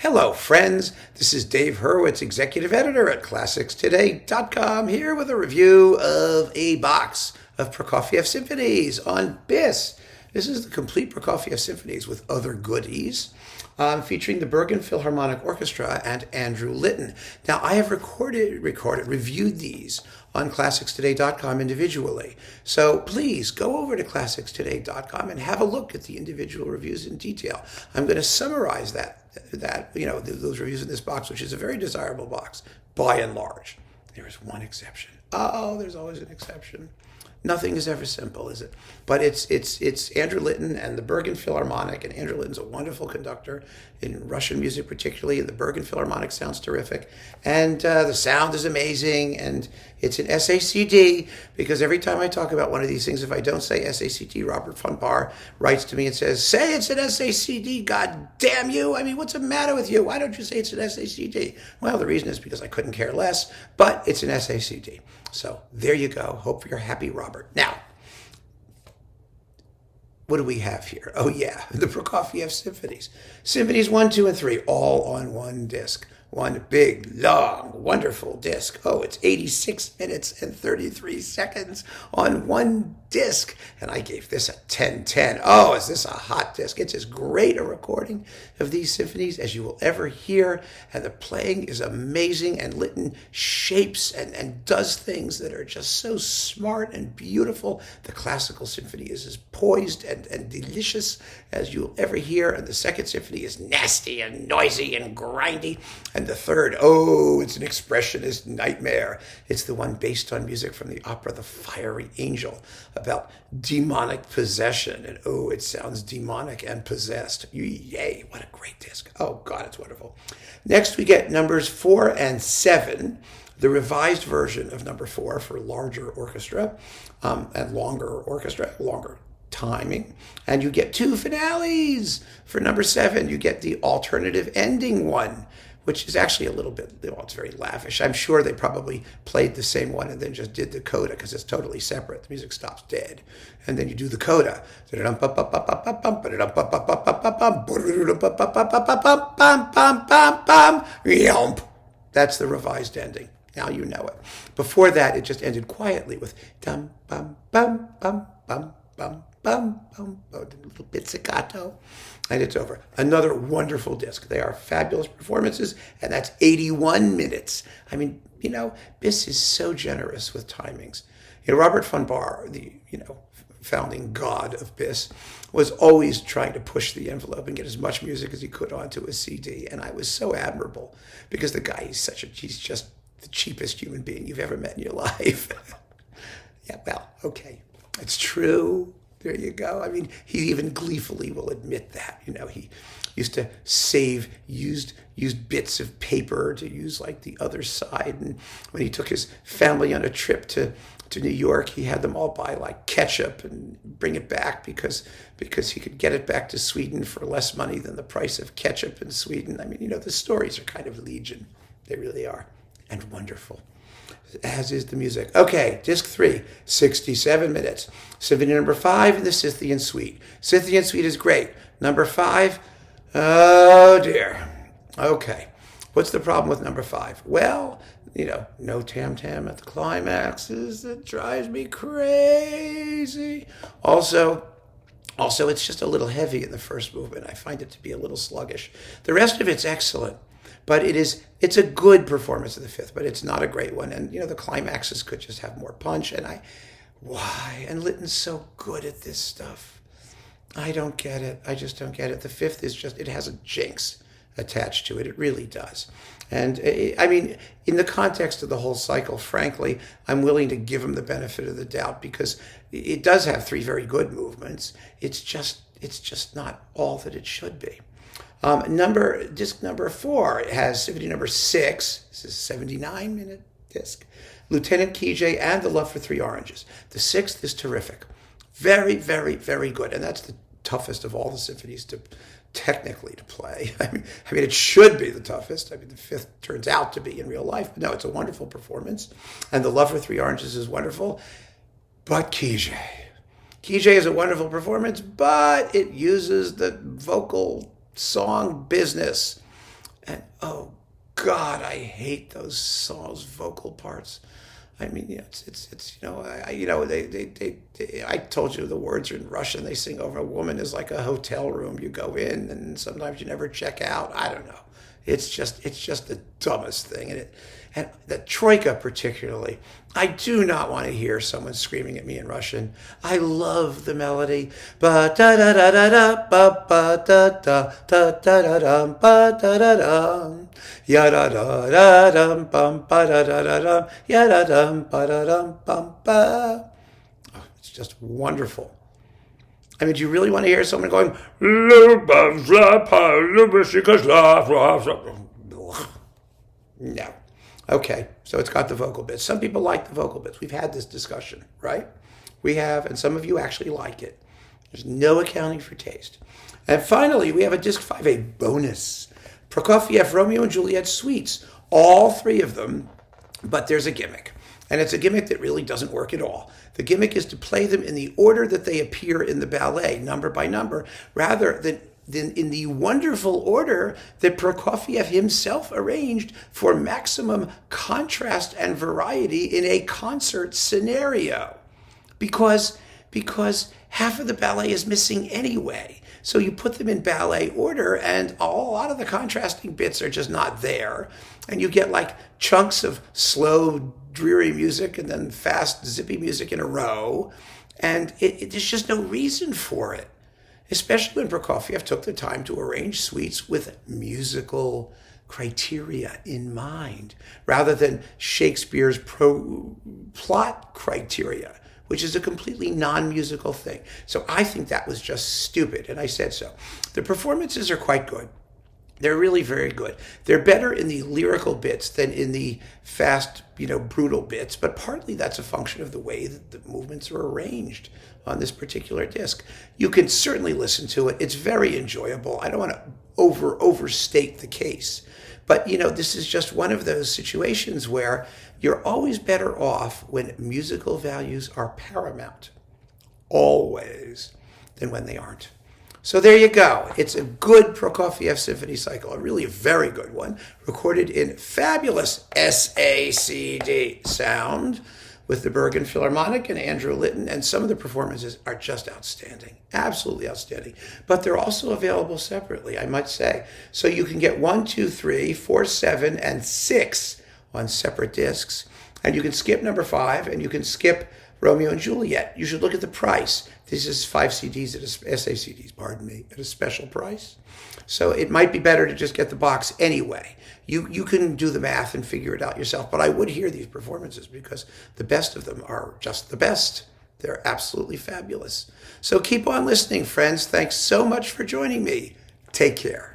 Hello, friends. This is Dave Hurwitz, executive editor at ClassicsToday.com, here with a review of a box of Prokofiev Symphonies on BIS. This is the complete Prokofiev Symphonies with other goodies, featuring the Bergen Philharmonic Orchestra and Andrew Litton. Now, I have reviewed these on ClassicsToday.com individually. So please go over to ClassicsToday.com and have a look at the individual reviews in detail. I'm going to summarize those reviews in this box, which is a very desirable box by and large. There is one exception. Oh, there's always an exception. Nothing is ever simple, is it? But it's Andrew Litton and the Bergen Philharmonic, and Andrew Litton's a wonderful conductor in Russian music particularly, and the Bergen Philharmonic sounds terrific, and the sound is amazing, and it's an SACD, because every time I talk about one of these things, if I don't say SACD, Robert von Barr writes to me and says, say it's an SACD, god damn you! I mean, what's the matter with you? Why don't you say it's an SACD? Well, the reason is because I couldn't care less, but it's an SACD. So there you go. Hope you're happy, Robert. Now, what do we have here? Oh yeah, the Prokofiev Symphonies. Symphonies 1, 2, and 3, all on one disc. One big, long, wonderful disc. Oh, it's 86 minutes and 33 seconds on one disc. And I gave this a 10/10. Oh, is this a hot disc? It's as great a recording of these symphonies as you will ever hear. And the playing is amazing. And Litton shapes and does things that are just so smart and beautiful. The classical symphony is as poised and delicious as you'll ever hear. And the second symphony is nasty and noisy and grindy. And the third, it's an expressionist nightmare. It's the one based on music from the opera The Fiery Angel, about demonic possession. And it sounds demonic and possessed. Yay, what a great disc. Oh God, it's wonderful. Next we get numbers 4 and 7, the revised version of number 4 for larger orchestra and longer timing. And you get 2 finales. For number 7, you get the alternative ending one, which is actually a little bit, it's very lavish. I'm sure they probably played the same one and then just did the coda, because it's totally separate. The music stops dead. And then you do the coda. That's the revised ending. Now you know it. Before that, it just ended quietly with dum bum bum bum bum bum bum bum, a little bit staccato, and it's over. Another wonderful disc. They are fabulous performances, and that's 81 minutes. I mean, BIS is so generous with timings. Robert von Barr, the founding god of BIS, was always trying to push the envelope and get as much music as he could onto a CD, and I was so admirable, because the guy, he's just the cheapest human being you've ever met in your life. Yeah, well, okay, it's true. There you go. I mean, he even gleefully will admit that. He used to save used bits of paper to use like the other side. And when he took his family on a trip to New York, he had them all buy like ketchup and bring it back because he could get it back to Sweden for less money than the price of ketchup in Sweden. I mean, the stories are kind of legion. They really are. And wonderful, as is the music. Okay, disc 3, 67 minutes. Symphony number 5, the Scythian Suite. Scythian Suite is great. Number 5, oh dear. Okay, what's the problem with number 5? Well, no tam-tam at the climaxes. That drives me crazy. Also, it's just a little heavy in the first movement. I find it to be a little sluggish. The rest of it's excellent. But it's a good performance of the fifth, but it's not a great one. And, the climaxes could just have more punch. And why? And Litton's so good at this stuff. I don't get it. I just don't get it. The fifth is it has a jinx attached to it. It really does. And, in the context of the whole cycle, frankly, I'm willing to give him the benefit of the doubt, because it does have 3 very good movements. It's just not all that it should be. Disc number 4 has Symphony number 6. This is a 79-minute disc. Lieutenant Kijé and the Love for Three Oranges. The 6th is terrific. Very, very, very good. And that's the toughest of all the symphonies technically to play. I mean, it should be the toughest. The 5th turns out to be in real life. But no, it's a wonderful performance. And the Love for Three Oranges is wonderful. But Kijé is a wonderful performance, but it uses the vocal song business And oh God, I hate those vocal parts. I mean, it's I told you the words are in Russian. They sing over a woman is like a hotel room. You go in and sometimes you never check out. I don't know. It's just the dumbest thing. And the troika particularly. I do not want to hear someone screaming at me in Russian. I love the melody. Ba da da da da da ba ba da da da da da da ba da da da. Ya da da da dum bum ba da da da dum ya da dum ba da dum bum ba. Oh, it's just wonderful. I mean, do you really want to hear someone going? No. Okay, so it's got the vocal bits. Some people like the vocal bits. We've had this discussion, right? We have, and some of you actually like it. There's no accounting for taste. And finally, we have a disc 5, a bonus. Prokofiev, Romeo and Juliet suites. All three of them, but there's a gimmick. And it's a gimmick that really doesn't work at all. The gimmick is to play them in the order that they appear in the ballet, number by number, rather than in the wonderful order that Prokofiev himself arranged for maximum contrast and variety in a concert scenario. Because half of the ballet is missing anyway. So you put them in ballet order and a lot of the contrasting bits are just not there. And you get like chunks of slow, dreary music and then fast, zippy music in a row. And there's just no reason for it. Especially when Prokofiev took the time to arrange suites with musical criteria in mind, rather than Shakespeare's plot criteria, which is a completely non-musical thing. So I think that was just stupid, and I said so. The performances are quite good. They're really very good. They're better in the lyrical bits than in the fast, brutal bits, but partly that's a function of the way that the movements are arranged on this particular disc. You can certainly listen to it. It's very enjoyable. I don't want to overstate the case. But, this is just one of those situations where you're always better off when musical values are paramount, always, than when they aren't. So there you go. It's a good Prokofiev Symphony Cycle, a really very good one, recorded in fabulous SACD sound with the Bergen Philharmonic and Andrew Litton, and some of the performances are just outstanding, absolutely outstanding. But they're also available separately, I might say. So you can get 1, 2, 3, 4, 7, and 6 on separate discs, and you can skip number 5, and you can skip Romeo and Juliet. You should look at the price. This is 5 CDs at a special price. So it might be better to just get the box anyway. You can do the math and figure it out yourself, but I would hear these performances because the best of them are just the best. They're absolutely fabulous. So keep on listening, friends. Thanks so much for joining me. Take care.